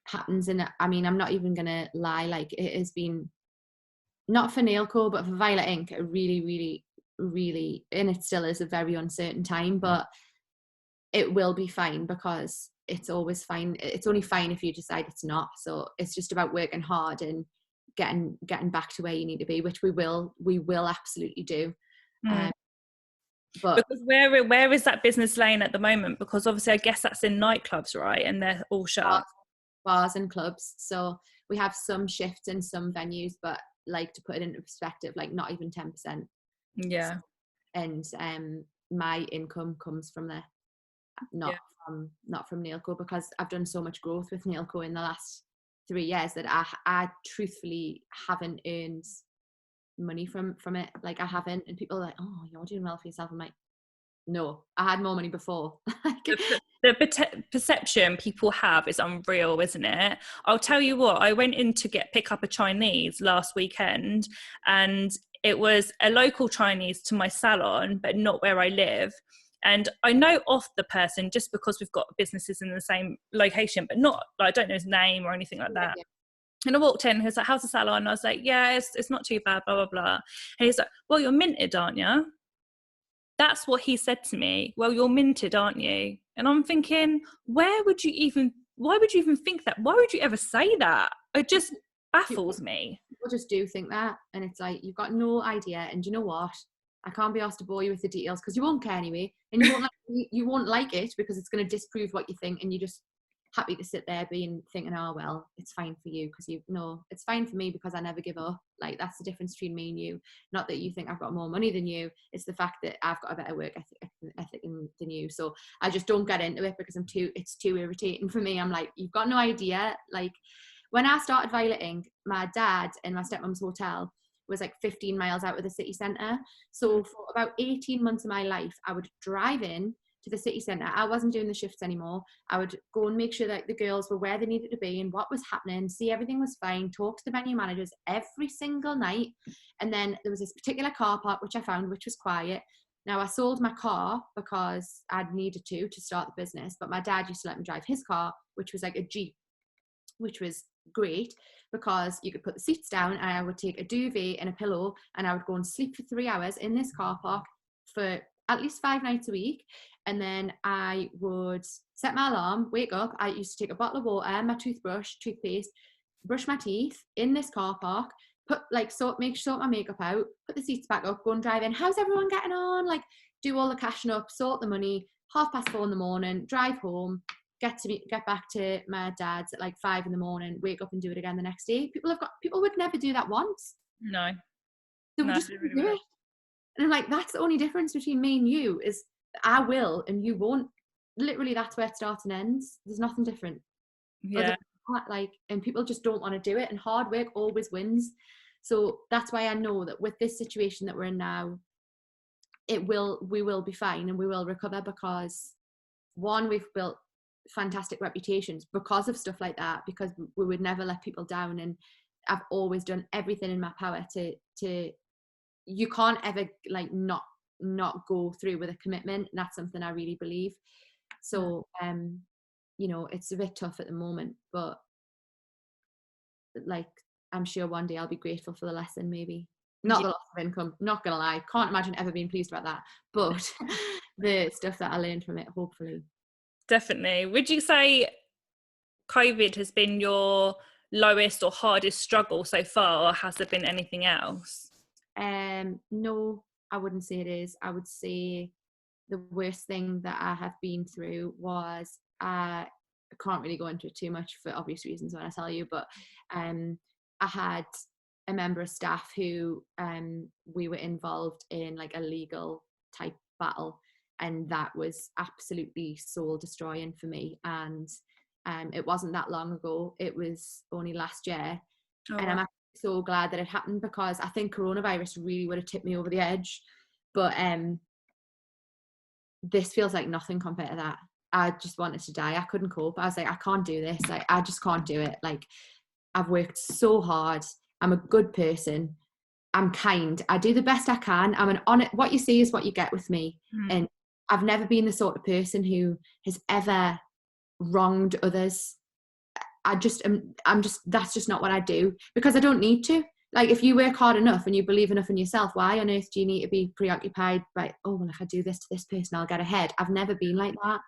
happens. And I mean, I'm not even gonna lie, like it has been, not for Nailco, but for Violet Ink, a really, really, really, and it still is a very uncertain time, but it will be fine, because it's always fine. It's only fine if you decide it's not. So it's just about working hard and getting back to where you need to be, which we will absolutely do. But because where is that business laying at the moment? Because obviously I guess that's in nightclubs, right? And they're all shut. Bars and clubs. So we have some shifts in some venues, but like, to put it into perspective, like not even 10%. Yeah. And my income comes from there, not from Nailco, because I've done so much growth with Nailco in the last 3 years that I truthfully haven't earned money from it. Like I haven't. And people are like, oh, you're doing well for yourself. I'm like, no, I had more money before. The perception people have is unreal, isn't it? I'll tell you what, I went in to pick up a Chinese last weekend, and it was a local Chinese to my salon, but not where I live. And I know of the person just because we've got businesses in the same location, but not, like, I don't know his name or anything like that. And I walked in, he was like, how's the salon? And I was like, yeah, it's not too bad, blah, blah, blah. And he's like, well, you're minted, aren't you? That's what he said to me. Well, you're minted, aren't you? And I'm thinking, why would you even think that? Why would you ever say that? It just baffles me. People just do think that. And it's like, you've got no idea. And you know what? I can't be asked to bore you with the details, because you won't care anyway. And you won't like it, because it's going to disprove what you think. And you just happy to sit there thinking, oh well, it's fine for you, because you know it's fine for me because I never give up. Like, that's the difference between me and you. Not that you think I've got more money than you, it's the fact that I've got a better work ethic than you. So I just don't get into it, because it's too irritating for me. I'm like, you've got no idea. Like, when I started Violet Ink, my dad and my stepmom's hotel was like 15 miles out of the city centre. So for about 18 months of my life, I would drive in, to the city centre. I wasn't doing the shifts anymore. I would go and make sure that the girls were where they needed to be and what was happening, see everything was fine, talk to the venue managers every single night. And then there was this particular car park which I found, which was quiet. Now, I sold my car because I'd needed to start the business, but my dad used to let me drive his car, which was like a Jeep, which was great because you could put the seats down and I would take a duvet and a pillow and I would go and sleep for 3 hours in this car park for at least 5 nights a week. And then I would set my alarm, wake up. I used to take a bottle of water, my toothbrush, toothpaste, brush my teeth in this car park, sort my makeup out, put the seats back up, go and drive in. How's everyone getting on? Like, do all the cashing up, sort the money, 4:30 in the morning, drive home, get back to my dad's at like 5 in the morning, wake up and do it again the next day. People would never do that once. No. They would just do it. And I'm like, that's the only difference between me and you, is I will and you won't. Literally, that's where it starts and ends. There's nothing different. Yeah. And people just don't want to do it, and hard work always wins. So that's why I know that with this situation that we're in now, we will be fine and we will recover, because one, we've built fantastic reputations because of stuff like that, because we would never let people down, and I've always done everything in my power to you can't ever like not go through with a commitment, and that's something I really believe. So it's a bit tough at the moment, but like I'm sure one day I'll be grateful for the lesson, maybe. Not the loss of income, not gonna lie, can't imagine ever being pleased about that, but the stuff that I learned from it, hopefully. Definitely. Would you say COVID has been your lowest or hardest struggle so far, or has there been anything else? No, I wouldn't say it is. I would say the worst thing that I have been through was, I can't really go into it too much for obvious reasons when I tell you, but I had a member of staff who we were involved in like a legal type battle, and that was absolutely soul destroying for me. And it wasn't that long ago, it was only last year. And I'm actually so glad that it happened, because I think coronavirus really would have tipped me over the edge, but this feels like nothing compared to that. I just wanted to die. I couldn't cope. I was like, I can't do this. Like, I just can't do it. Like, I've worked so hard. I'm a good person. I'm kind. I do the best I can. I'm an honest. What you see is what you get with me. And I've never been the sort of person who has ever wronged others. I'm just, that's just not what I do, because I don't need to. Like, if you work hard enough and you believe enough in yourself, why on earth do you need to be preoccupied by, oh, well, if I do this to this person, I'll get ahead? I've never been like that.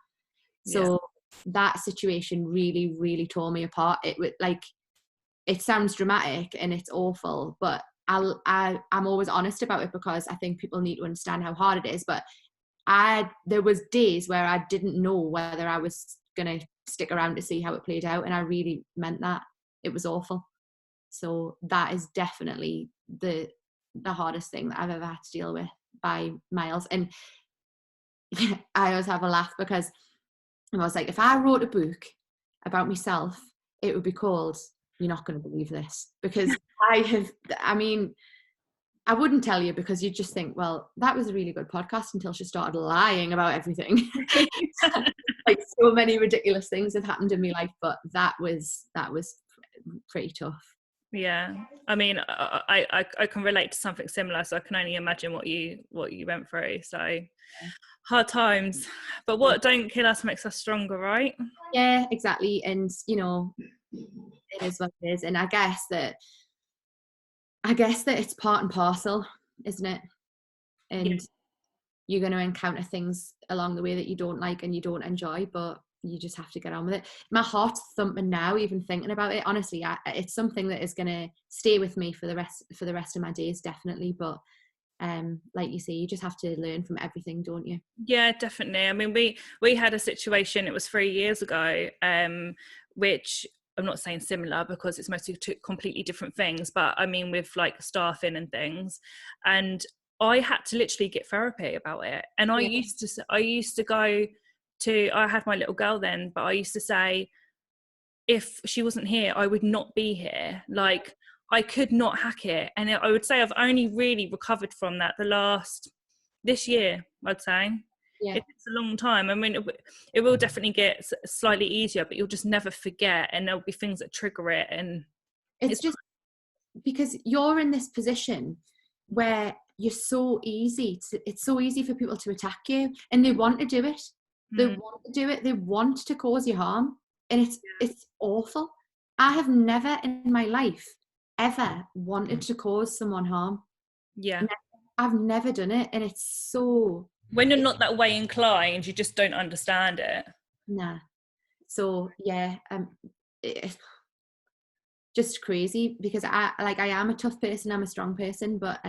So that situation really, really tore me apart. It would like, it sounds dramatic and it's awful, but I'm always honest about it, because I think people need to understand how hard it is. But there was days where I didn't know whether I was going to stick around to see how it played out. And I really meant that. It was awful. So that is definitely the hardest thing that I've ever had to deal with by miles. And I always have a laugh, because I was like, if I wrote a book about myself, it would be called You're Not Going to Believe This. Because I wouldn't tell you, because you'd just think, well, that was a really good podcast until she started lying about everything. Like, so many ridiculous things have happened in my life, but that was pretty tough. Yeah, I mean, I can relate to something similar, so I can only imagine what you went through. So hard times, but what don't kill us makes us stronger, right? Yeah, exactly. And it is what it is. And I guess that it's part and parcel, isn't it? And you're going to encounter things along the way that you don't like and you don't enjoy, but you just have to get on with it. My heart's thumping now, even thinking about it. Honestly, it's something that is going to stay with me for the rest of my days, definitely. But like you say, you just have to learn from everything, don't you? Yeah, definitely. I mean, we had a situation, it was 3 years ago, which I'm not saying similar, because it's mostly two completely different things, but I mean, with like staffing and things, and I had to literally get therapy about it. And I used to go to, I had my little girl then, but I used to say, if she wasn't here, I would not be here. Like, I could not hack it. And I would say I've only really recovered from that this year, I'd say. Yeah. It takes a long time. I mean, it will definitely get slightly easier, but you'll just never forget, and there'll be things that trigger it. And It's just because you're in this position where it's so easy for people to attack you, and they want to do it. They want to do it. They want to cause you harm, and it's awful. I have never in my life ever wanted to cause someone harm. yeah. I've never done it, and it's so. When you're not that way inclined, you just don't understand it. Nah. So yeah, it's just crazy because I am a tough person. I'm a strong person, but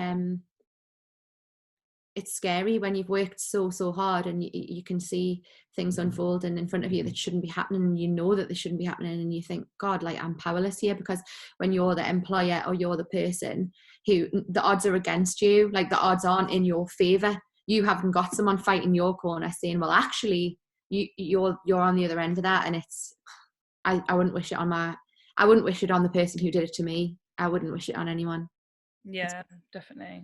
it's scary when you've worked so hard and you can see things unfolding in front of you that shouldn't be happening, and you know that they shouldn't be happening, and you think, God, like, I'm powerless here. Because when you're the employer or you're the person who the odds are against you, like the odds aren't in your favor, you haven't got someone fighting your corner saying, well, actually you're on the other end of that. And it's I wouldn't wish it on the person who did it to me. I wouldn't wish it on anyone. Yeah, definitely.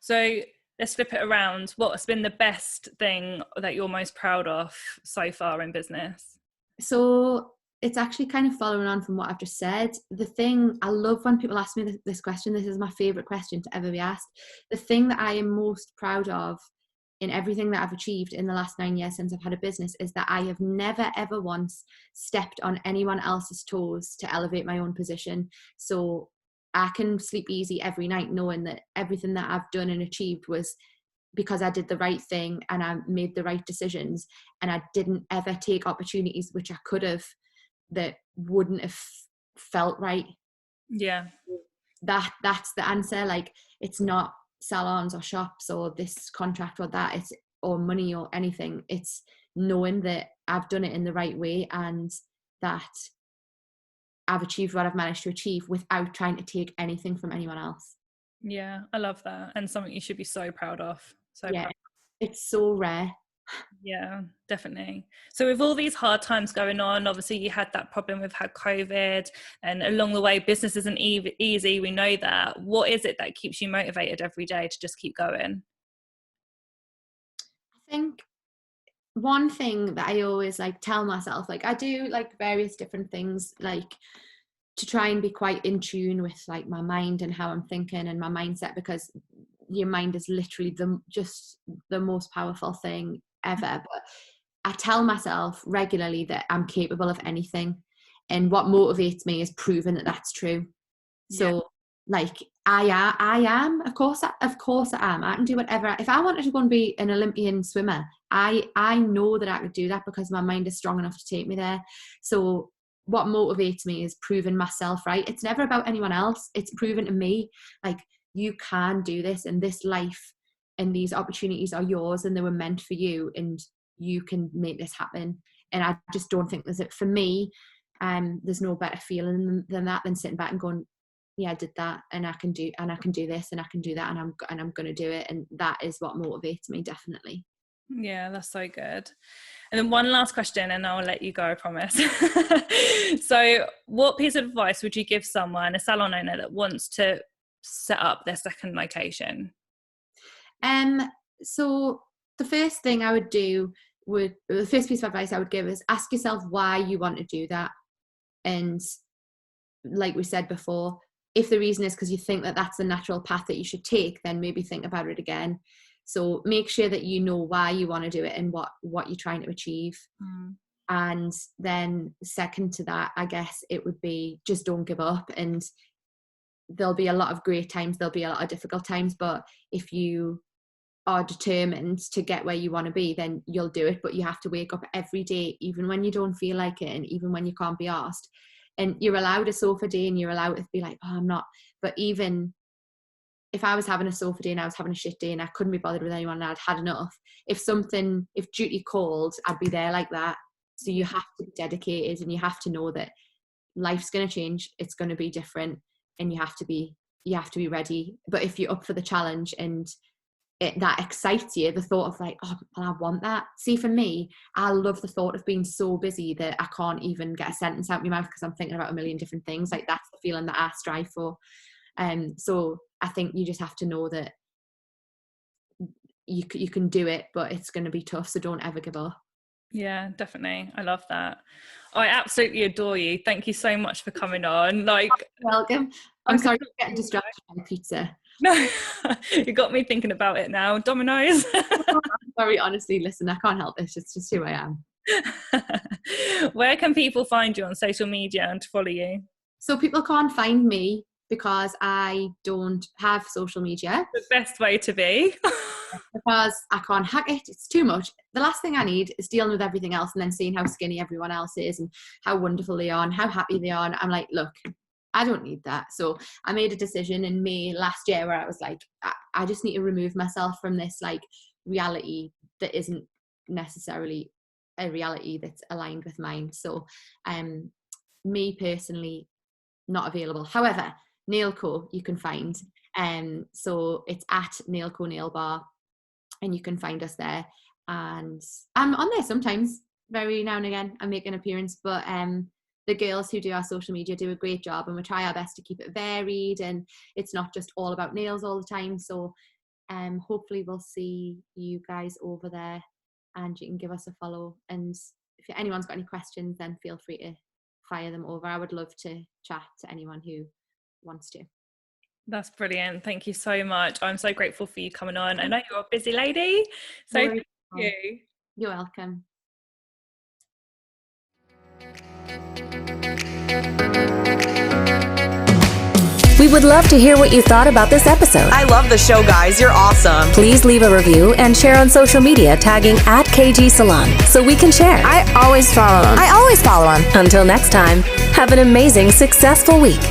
So let's flip it around. What's been the best thing that you're most proud of so far in business? So it's actually kind of following on from what I've just said. The thing I love when people ask me this question, this is my favorite question to ever be asked. The thing that I am most proud of in everything that I've achieved in the last 9 years since I've had a business is that I have never ever once stepped on anyone else's toes to elevate my own position. So I can sleep easy every night knowing that everything that I've done and achieved was because I did the right thing and I made the right decisions, and I didn't ever take opportunities which I could have that wouldn't have felt right. Yeah. That's the answer. Like, it's not salons or shops or this contract or that, it's or money or anything. It's knowing that I've done it in the right way and that I've achieved what I've managed to achieve without trying to take anything from anyone else. Yeah, I love that, and something you should be so proud of. Yeah, it's so rare. Yeah, definitely. So with all these hard times going on, obviously you had that problem with how COVID, and along the way business isn't easy, we know that. What is it that keeps you motivated every day to just keep going? I think one thing that I always like tell myself, like, I do like various different things, like to try and be quite in tune with like my mind and how I'm thinking and my mindset, because your mind is literally just the most powerful thing ever. But I tell myself regularly that I'm capable of anything, and what motivates me is proving that that's true. So like I am, of course I am. I can do whatever. If I wanted to go and be an Olympian swimmer, I know that I could do that because my mind is strong enough to take me there. So what motivates me is proving myself right. It's never about anyone else. It's proven to me, like, you can do this, and this life and these opportunities are yours, and they were meant for you, and you can make this happen. And I just don't think for me, there's no better feeling than that, than sitting back and going, yeah, I did that, and I can do this, and I can do that, and I'm going to do it. And that is what motivates me, definitely. Yeah, that's so good. And then one last question and I'll let you go, I promise. So what piece of advice would you give someone, a salon owner, that wants to set up their second location? So the first thing I would do the first piece of advice I would give is ask yourself why you want to do that. And like we said before, if the reason is because you think that that's the natural path that you should take, then maybe think about it again. So make sure that you know why you want to do it and what you're trying to achieve. And then second to that, I guess it would be just don't give up. And there'll be a lot of great times, there'll be a lot of difficult times, but if you are determined to get where you want to be, then you'll do it. But you have to wake up every day, even when you don't feel like it, and even when you can't be asked. And you're allowed a sofa day, and you're allowed to be like, oh, I'm not. But even if I was having a sofa day and I was having a shit day and I couldn't be bothered with anyone and I'd had enough, if duty called, I'd be there like that. So you have to be dedicated, and you have to know that life's going to change, it's going to be different, and you have to be ready. But if you're up for the challenge and that excites you, the thought of like, oh, I want that. See, for me, I love the thought of being so busy that I can't even get a sentence out of my mouth because I'm thinking about a million different things. Like, that's the feeling that I strive for. So I think you just have to know that you can do it, but it's going to be tough. So don't ever give up. Yeah, definitely. I love that. I absolutely adore you. Thank you so much for coming on. Like, welcome. I'm sorry for getting distracted by pizza. No, you got me thinking about it now. Dominoes. Sorry, honestly, listen, I can't help this. It's just who I am. Where can people find you on social media and to follow you? So people can't find me because I don't have social media. The best way to be. Because I can't hack it. It's too much. The last thing I need is dealing with everything else and then seeing how skinny everyone else is and how wonderful they are and how happy they are. And I'm like, look, I don't need that. So I made a decision in May last year where I was like, I just need to remove myself from this like reality that isn't necessarily a reality that's aligned with mine. So me personally, not available. However, Nailco you can find. So it's at Nailco Nail Bar and you can find us there. And I'm on there sometimes, very now and again. I make an appearance, but the girls who do our social media do a great job and we try our best to keep it varied and it's not just all about nails all the time. So hopefully we'll see you guys over there and you can give us a follow. And if anyone's got any questions, then feel free to fire them over. I would love to chat to anyone who wants to. That's brilliant. Thank you so much. I'm so grateful for you coming on. I know you're a busy lady, so thank you. You're welcome. We would love to hear what you thought about this episode. I love the show, guys. You're awesome. Please leave a review and share on social media tagging at KG Salon so we can share. I always follow them. Until next time, have an amazing, successful week.